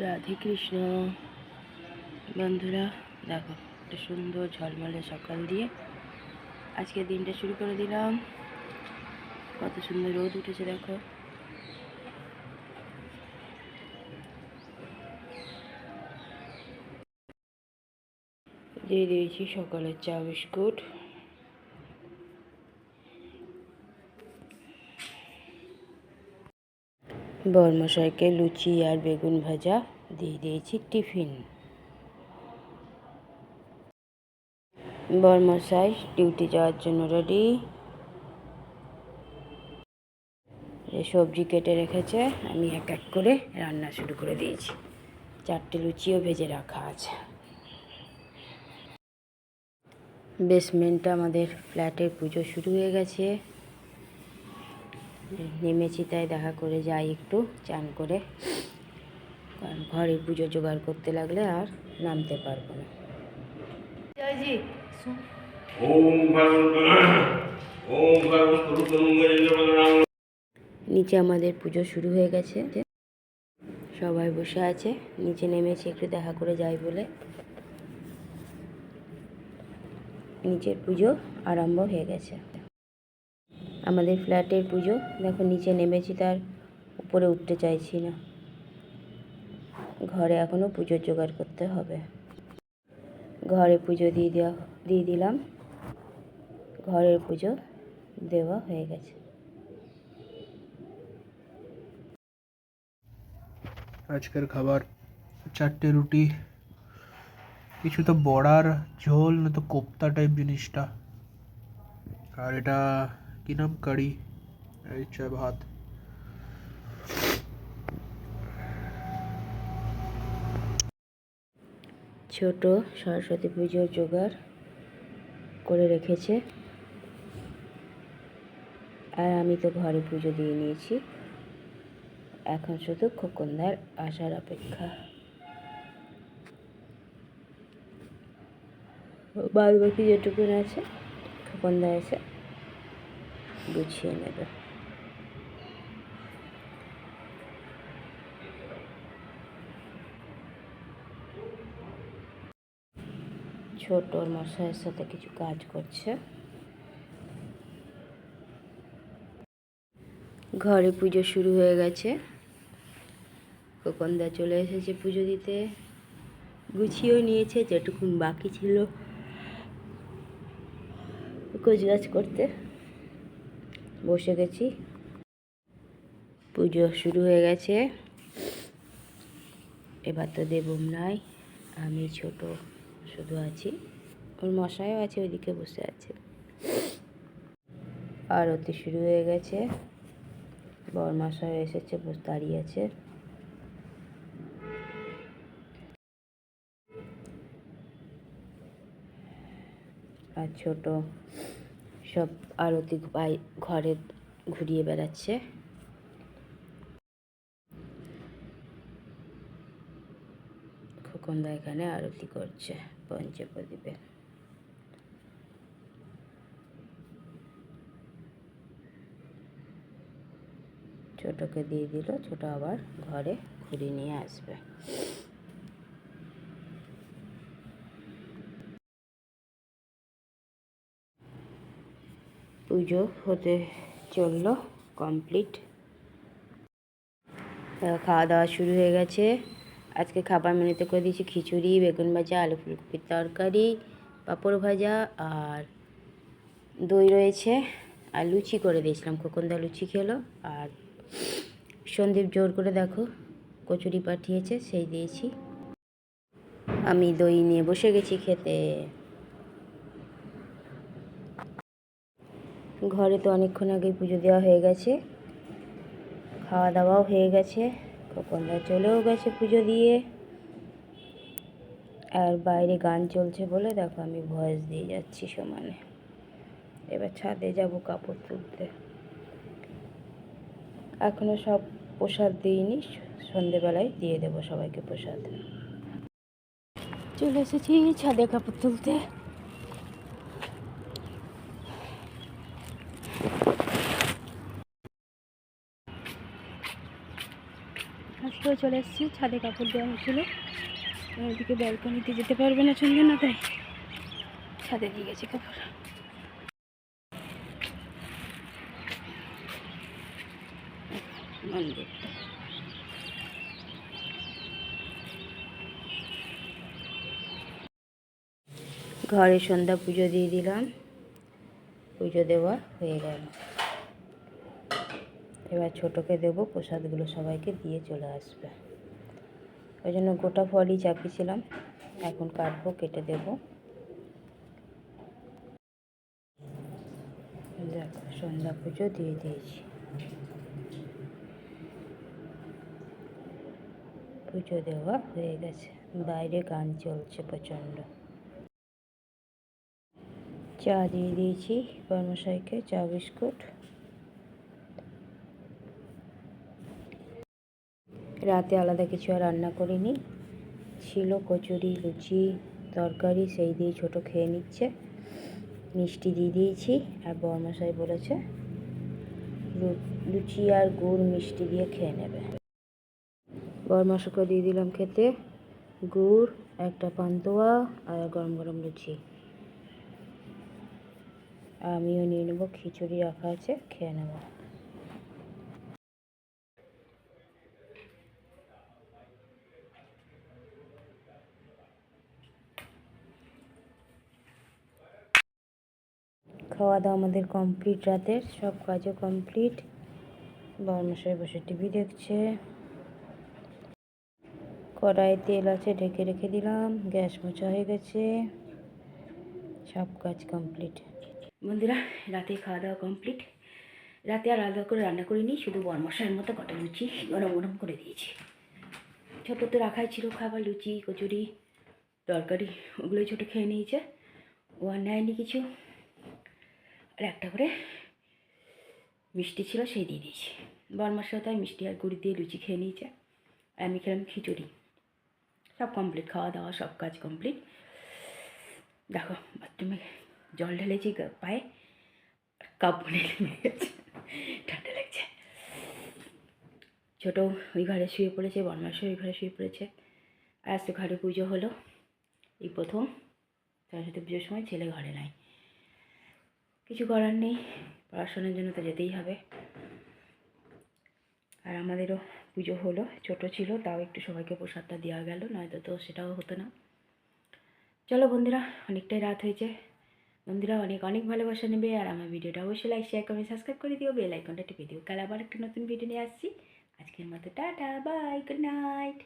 রাধে কৃষ্ণ। বন্ধুরা দেখো, একটা সুন্দর ঝলমলে সকাল দিয়ে আজকে দিনটা শুরু করে দিলাম। কত সুন্দর রোদ উঠেছে দেখো। দিয়ে দিয়েছি সকালের চা বিস্কুট। বরমশাইকে লুচি আর বেগুন ভাজা দিয়ে দিয়েছি টিফিন। বরমশাই ডিউটি যাওয়ার জন্য রেডি। সবজি কেটে রেখেছে, আমি এক এক করে রান্না শুরু করে দিয়েছি। 4টে লুচিও ভেজে রাখা আছে। বেসমেন্টে আমাদের ফ্ল্যাটের পুজো শুরু হয়ে গেছে। নেমেছি, তাই দেখা করে যাই একটু চান করে, কারণ ঘরে পুজো জোগাড় করতে লাগলে আর নামতে পারবো না। নিচে আমাদের পুজো শুরু হয়ে গেছে, সবাই বসে আছে। নিচে নেমেছি একটু দেখা করে যাই বলে। নিচের পুজো আরম্ভ হয়ে গেছে। আমাদের ফ্ল্যাটের পুজো দেখো, নিচে নেমেছি, তার উপরে উঠতে চাইছি না। ঘরে এখনও পুজোর জোগাড় করতে হবে। ঘরে পুজো দিয়ে দিলাম। ঘরের পুজো দেওয়া হয়ে গেছে। আজকের খাবার 4টে রুটি, কিছু তো বড়ার ঝোল না তো কোপ্তা টাইপ জিনিসটা, আর এটা কি নাম, কারি, এই ভাত। ছোট সরস্বতী পুজোর জোগাড় করে রেখেছে, আর আমি তো ঘরে পুজো দিয়ে নিয়েছি। এখন শুধু খোকনদার আসার অপেক্ষা। বাদ বাকি যেটুকুন আছে খোকনদা এসে গুছিয়ে নেবে। ছোট মশাইয়ের সাথে কিছু কাজ করছে। ঘরে পুজো শুরু হয়ে গেছে। খোকনদা চলে এসেছে পুজো দিতে, গুছিয়েও নিয়েছে, যেটুকুন বাকি ছিল গোছগাছ করতে বসে গেছি। পুজো শুরু হয়ে গেছে। এবার তো দেবম নাই, আমি ছোট শুধু আছি। ওর মশাইও আছে, ওইদিকে বসে আছে। আরতি শুরু হয়ে গেছে। বরমশাই এসেছে, বসে দাঁড়িয়ে আছে। আর ছোট সব আরতি ঘরে ঘুরিয়ে বেড়াচ্ছে। খোকনদা এখানে আরতি করছে পঞ্চপ্রদীপে। ছোটকে দিয়ে দিল, ছোট আবার ঘরে ঘুরিয়ে নিয়ে আসবে। পুজো হতে চলল কমপ্লিট। খাওয়া দাওয়া শুরু হয়ে গেছে। আজকে খাবার মেনুতে করে দিয়েছি খিচুড়ি, বেগুন ভাজা, আলু ফুলকপির তরকারি, পাঁপড় ভাজা, আর দই রয়েছে। আর লুচি করে দিয়েছিলাম, খোকনদা লুচি খেলো। আর সন্দীপ জোর করে দেখো কচুরি পাঠিয়েছে, সেই দিয়েছি। আমি দই নিয়ে বসে গেছি খেতে। ঘরে তো অনেকক্ষণ আগেই পুজো দেওয়া হয়ে গেছে, খাওয়া দাওয়াও হয়ে গেছে। খোকনদা চলেও গেছে পুজো দিয়ে। আর বাইরে গান চলছে বলে দেখো আমি ভয়েস দিয়ে যাচ্ছি সমানে। এবার ছাদে যাব কাপড় তুলতে। এখনও সব প্রসাদ দিইনি, সন্ধেবেলায় দিয়ে দেবো সবাইকে প্রসাদ। চলে এসেছি ছাদে কাপড় তুলতে। আজকেও চলে এসেছি, ছাদে কাপড় দেওয়া হচ্ছিল। ওইদিকে ব্যালকনিতে যেতে পারবে না চন্দনা, তাই ছাদে দিয়ে গেছি কাপড়। মন্দিরটা ঘরে সন্ধ্যা পুজো দিয়ে দিলাম, পুজো দেওয়া হয়ে গেল। এবার ছোটোকে দেবো, প্রসাদগুলো সবাইকে দিয়ে চলে আসবে। ওই জন্য গোটা ফলই চাপিয়েছিলাম, এখন কাটবো, কেটে দেবো। দেখো সন্ধ্যা পুজো দিয়ে দিয়েছি, পুজো দেওয়া হয়ে গেছে। বাইরে গান চলছে প্রচণ্ড। চা দিয়ে দিয়েছি কর্মশাইকে, চা বিস্কুট। রাতে আলাদা কিছু আর রান্না করিনি, ছিল কচুরি, লুচি, তরকারি, সেই দিয়ে ছোটো খেয়ে নিচ্ছে। মিষ্টি দিয়ে দিয়েছি, আর বর্মশাই বলেছে লুচি আর গুড় মিষ্টি দিয়ে খেয়ে নেবে। বর্মশাকে দিয়ে দিলাম খেতে গুড়, একটা পান্তুয়া আর গরম গরম লুচি। আমিও নিয়ে নেবো, খিচুড়ি রাখা আছে, খেয়ে নেব। খাওয়া দাওয়া আমাদের কমপ্লিট, রাতের সব কাজও কমপ্লিট। বর্মশাই বসে টিভি দেখছে। কড়াইয়ে তেল আছে, ঢেকে রেখে দিলাম। গ্যাস মোছা হয়ে গেছে, সব কাজ কমপ্লিট। বন্ধুরা, রাতে খাওয়া দাওয়া কমপ্লিট। রাতে আর আলাদা করে রান্না করিনি, শুধু বর্মশাইয়ের মতো কটা লুচি গরম গরম করে দিয়েছি। ছোটো তো রাখাই ছিল খাবার, লুচি কচুরি তরকারি, ওগুলোই ছোটো খেয়ে নিয়েছে, ও আর নেয়নি কিছু। আর একটা করে মিষ্টি ছিল, সেই দিয়ে দিয়েছি। বর্মশাই তাই মিষ্টি আর গুড় দিয়ে লুচি খেয়ে নিয়েছে, আর আমি খেলাম খিচুড়ি। সব কমপ্লিট, খাওয়া দাওয়া সব কাজ কমপ্লিট। দেখো বাথরুমে জল ঢেলেছি পায়ে, কাপ বনে লেগে গেছে, ঠান্ডা লাগছে। ছোটো ওই ঘরে শুয়ে পড়েছে, বর্মশাই ওই ঘরে শুয়ে পড়েছে। আর আজ তো ঘরে পুজো হলো, এই প্রথম সরস্বতী পুজোর সময় ছেলে ঘরে নাই। কিছু করার নেই, পড়াশোনার জন্য তো যেতেই হবে। আর আমাদেরও পুজো হলো, ছোটো ছিল তাও একটু সবাইকে প্রসাদটা দেওয়া গেল, নয়তো তো সেটাও হতো না। চলো বন্ধুরা, অনেকটাই রাত হয়েছে। বন্ধুরা অনেক অনেক ভালোবাসা নেবে, আর আমার ভিডিওটা অবশ্যই লাইক শেয়ার কমেন্ট সাবস্ক্রাইব করে দিও, বেল আইকনটা টিপে দিও। কাল আবার একটা নতুন ভিডিও নিয়ে আসছি। আজকের মতো টাটা, বাই, গুড নাইট।